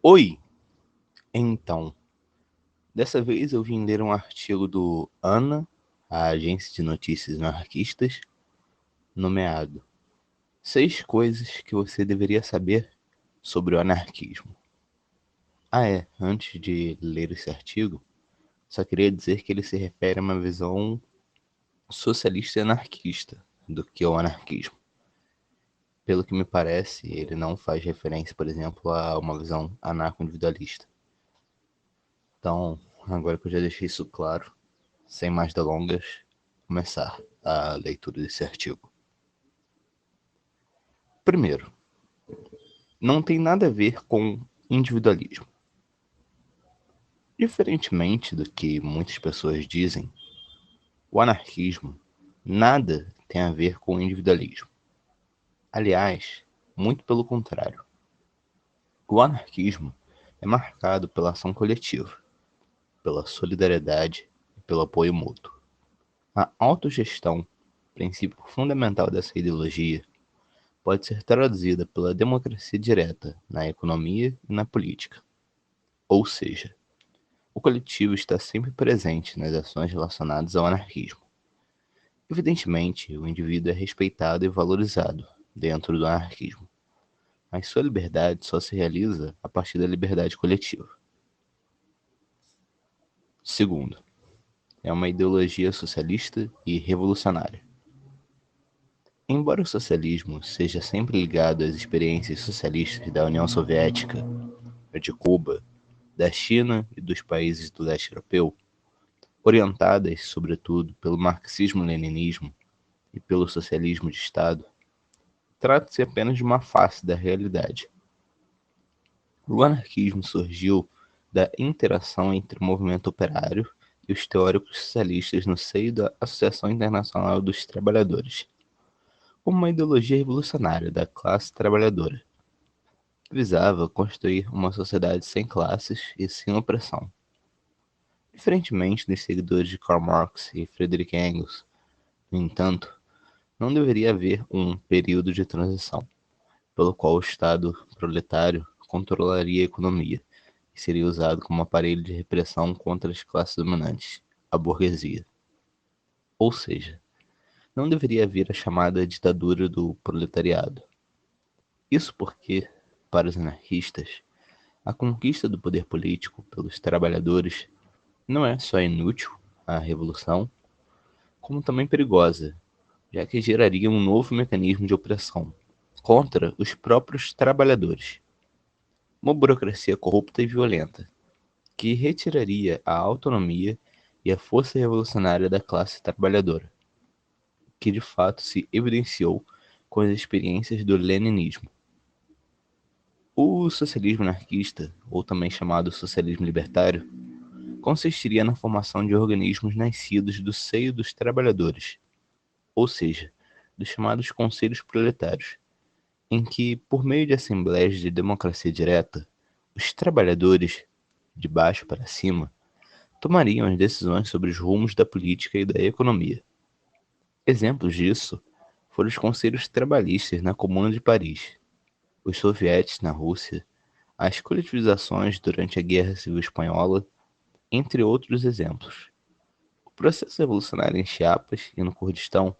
Oi! Então, dessa vez eu vim ler um artigo do ANA, a Agência de Notícias Anarquistas, nomeado 6 coisas que você deveria saber sobre o anarquismo. Antes de ler esse artigo, só queria dizer que ele se refere a uma visão socialista e anarquista do que é o anarquismo. Pelo que me parece, ele não faz referência, por exemplo, a uma visão anarco-individualista. Então, agora que eu já deixei isso claro, sem mais delongas, começar a leitura desse artigo. Primeiro, não tem nada a ver com individualismo. Diferentemente do que muitas pessoas dizem, o anarquismo nada tem a ver com individualismo. Aliás, muito pelo contrário. O anarquismo é marcado pela ação coletiva, pela solidariedade e pelo apoio mútuo. A autogestão, princípio fundamental dessa ideologia, pode ser traduzida pela democracia direta na economia e na política. Ou seja, o coletivo está sempre presente nas ações relacionadas ao anarquismo. Evidentemente, o indivíduo é respeitado e valorizado dentro do anarquismo, mas sua liberdade só se realiza a partir da liberdade coletiva. Segundo, é uma ideologia socialista e revolucionária. Embora o socialismo seja sempre ligado às experiências socialistas da União Soviética, de Cuba, da China e dos países do leste europeu, orientadas, sobretudo, pelo marxismo-leninismo e pelo socialismo de Estado, trata-se apenas de uma face da realidade. O anarquismo surgiu da interação entre o movimento operário e os teóricos socialistas no seio da Associação Internacional dos Trabalhadores, como uma ideologia revolucionária da classe trabalhadora, que visava construir uma sociedade sem classes e sem opressão. Diferentemente dos seguidores de Karl Marx e Friedrich Engels, no entanto, não deveria haver um período de transição, pelo qual o Estado proletário controlaria a economia e seria usado como aparelho de repressão contra as classes dominantes, a burguesia. Ou seja, não deveria haver a chamada ditadura do proletariado. Isso porque, para os anarquistas, a conquista do poder político pelos trabalhadores não é só inútil à revolução, como também perigosa, já que geraria um novo mecanismo de opressão contra os próprios trabalhadores. Uma burocracia corrupta e violenta, que retiraria a autonomia e a força revolucionária da classe trabalhadora, que de fato se evidenciou com as experiências do leninismo. O socialismo anarquista, ou também chamado socialismo libertário, consistiria na formação de organismos nascidos do seio dos trabalhadores, ou seja, dos chamados conselhos proletários, em que, por meio de assembleias de democracia direta, os trabalhadores, de baixo para cima, tomariam as decisões sobre os rumos da política e da economia. Exemplos disso foram os conselhos trabalhistas na Comuna de Paris, os sovietes na Rússia, as coletivizações durante a Guerra Civil Espanhola, entre outros exemplos. O processo revolucionário em Chiapas e no Kurdistão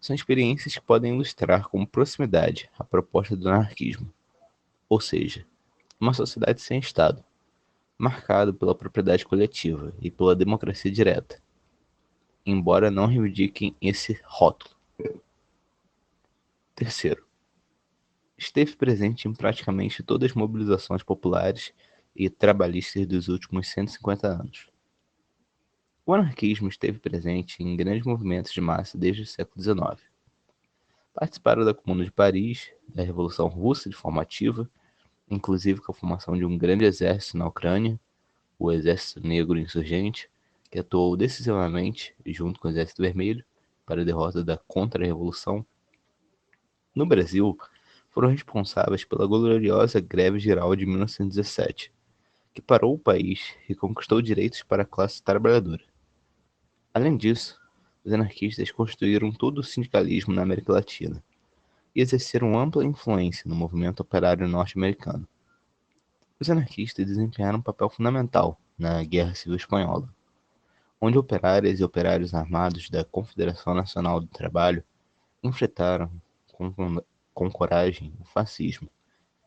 são experiências que podem ilustrar com proximidade a proposta do anarquismo, ou seja, uma sociedade sem Estado, marcado pela propriedade coletiva e pela democracia direta, embora não reivindiquem esse rótulo. Terceiro, esteve presente em praticamente todas as mobilizações populares e trabalhistas dos últimos 150 anos. O anarquismo esteve presente em grandes movimentos de massa desde o século XIX. Participaram da Comuna de Paris, da Revolução Russa de forma ativa, inclusive com a formação de um grande exército na Ucrânia, o Exército Negro Insurgente, que atuou decisivamente junto com o Exército Vermelho para a derrota da Contra-Revolução. No Brasil, foram responsáveis pela gloriosa Greve Geral de 1917, que parou o país e conquistou direitos para a classe trabalhadora. Além disso, os anarquistas construíram todo o sindicalismo na América Latina e exerceram ampla influência no movimento operário norte-americano. Os anarquistas desempenharam um papel fundamental na Guerra Civil Espanhola, onde operárias e operários armados da Confederação Nacional do Trabalho enfrentaram com, com coragem o fascismo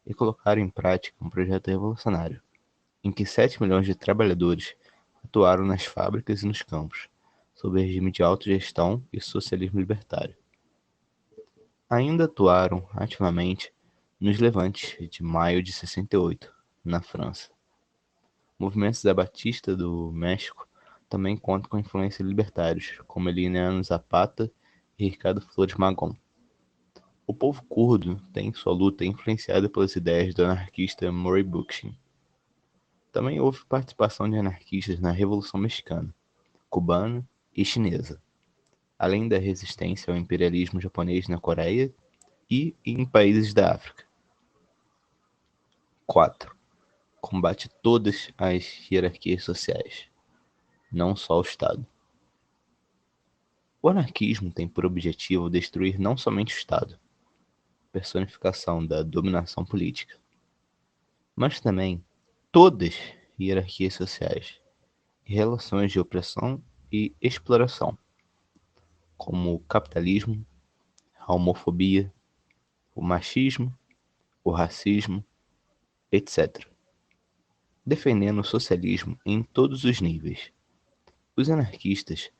e colocaram em prática um projeto revolucionário, em que 7 milhões de trabalhadores atuaram nas fábricas e nos campos, sob regime de autogestão e socialismo libertário. Ainda atuaram ativamente nos levantes de maio de 68, na França. Movimentos zapatistas do México também contam com influência de libertários, como Emiliano Zapata e Ricardo Flores Magón. O povo curdo tem sua luta influenciada pelas ideias do anarquista Murray Bookchin. Também houve participação de anarquistas na Revolução Mexicana, cubana e chinesa, além da resistência ao imperialismo japonês na Coreia e em países da África. 4. Combate todas as hierarquias sociais, não só o Estado. O anarquismo tem por objetivo destruir não somente o Estado, personificação da dominação política, mas também todas as hierarquias sociais e relações de opressão e exploração, como o capitalismo, a homofobia, o machismo, o racismo, etc. Defendendo o socialismo em todos os níveis. Os anarquistas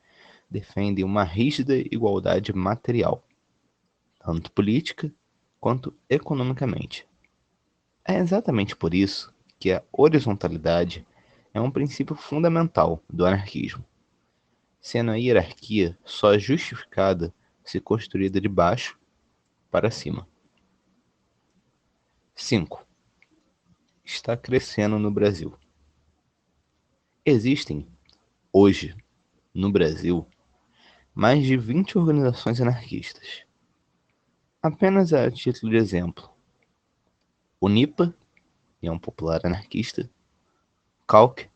defendem uma rígida igualdade material, tanto política quanto economicamente. É exatamente por isso que a horizontalidade é um princípio fundamental do anarquismo, sendo a hierarquia só justificada se construída de baixo para cima. 5. Está crescendo no Brasil. Existem, hoje, no Brasil, mais de 20 organizações anarquistas. Apenas a título de exemplo: Unipa, União Popular Anarquista; CALC,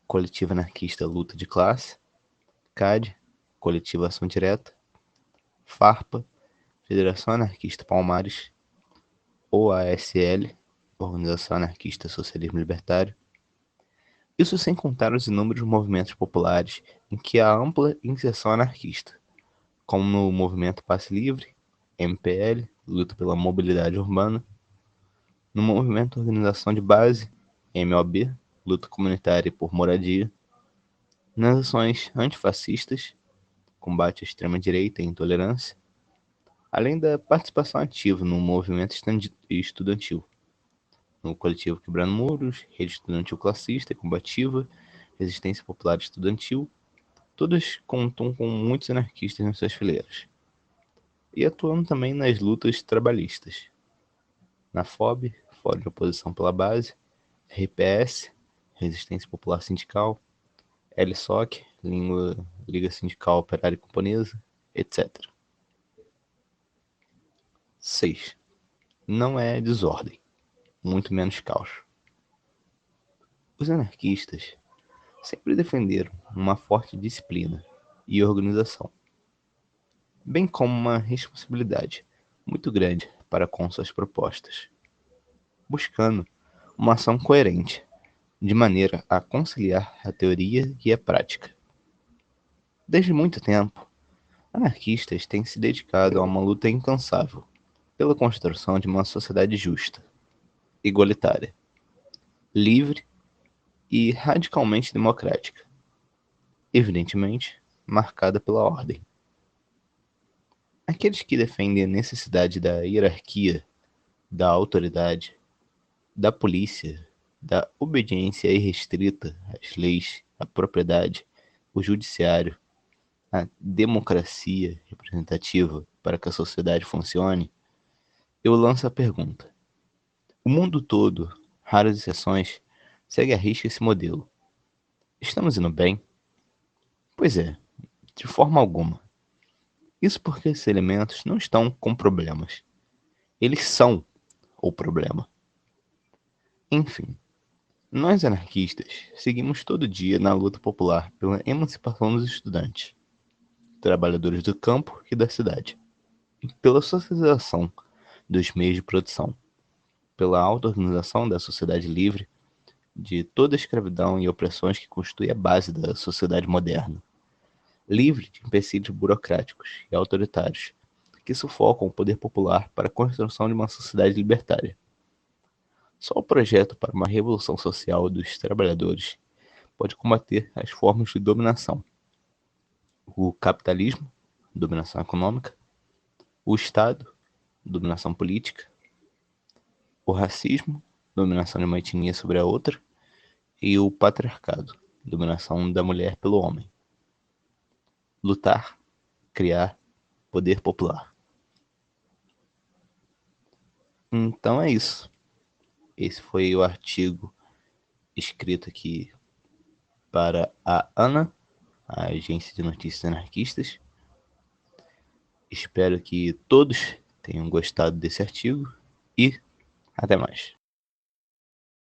Coletivo Anarquista Luta de Classe; CAD, Coletivo Ação Direta; FARPA, Federação Anarquista Palmares; OASL, Organização Anarquista Socialismo Libertário. Isso sem contar os inúmeros movimentos populares em que há ampla inserção anarquista, como no Movimento Passe Livre, MPL, Luta pela Mobilidade Urbana; no Movimento Organização de Base, MOB, Luta Comunitária por Moradia; nas ações antifascistas, combate à extrema-direita e intolerância, além da participação ativa no movimento estudantil, no coletivo Quebrando Muros, Rede Estudantil Classista e Combativa, Resistência Popular Estudantil. Todas contam com muitos anarquistas nas suas fileiras, e atuando também nas lutas trabalhistas, na FOB, Fórum de Oposição pela Base; RPS, Resistência Popular Sindical; LSOC, Liga Sindical Operária e Camponesa, etc. 6. Não é desordem, muito menos caos. Os anarquistas sempre defenderam uma forte disciplina e organização, bem como uma responsabilidade muito grande para com suas propostas, buscando uma ação coerente, de maneira a conciliar a teoria e a prática. Desde muito tempo, anarquistas têm se dedicado a uma luta incansável pela construção de uma sociedade justa, igualitária, livre e radicalmente democrática, evidentemente marcada pela ordem. Aqueles que defendem a necessidade da hierarquia, da autoridade, da polícia, da obediência irrestrita às leis, à propriedade, o judiciário, a democracia representativa para que a sociedade funcione, eu lanço a pergunta: o mundo todo, raras exceções, segue à risca esse modelo. Estamos indo bem? Pois é, de forma alguma. Isso porque esses elementos não estão com problemas. Eles são o problema. Enfim, nós anarquistas seguimos todo dia na luta popular pela emancipação dos estudantes, trabalhadores do campo e da cidade, e pela socialização dos meios de produção, pela auto-organização da sociedade livre de toda a escravidão e opressões que constitui a base da sociedade moderna, livre de empecilhos burocráticos e autoritários que sufocam o poder popular para a construção de uma sociedade libertária. Só o projeto para uma revolução social dos trabalhadores pode combater as formas de dominação: o capitalismo, dominação econômica; o Estado, dominação política; o racismo, dominação de uma etnia sobre a outra; e o patriarcado, dominação da mulher pelo homem. Lutar, criar poder popular. Então é isso. Esse foi o artigo escrito aqui para a ANA, a Agência de Notícias Anarquistas. Espero que todos tenham gostado desse artigo e até mais.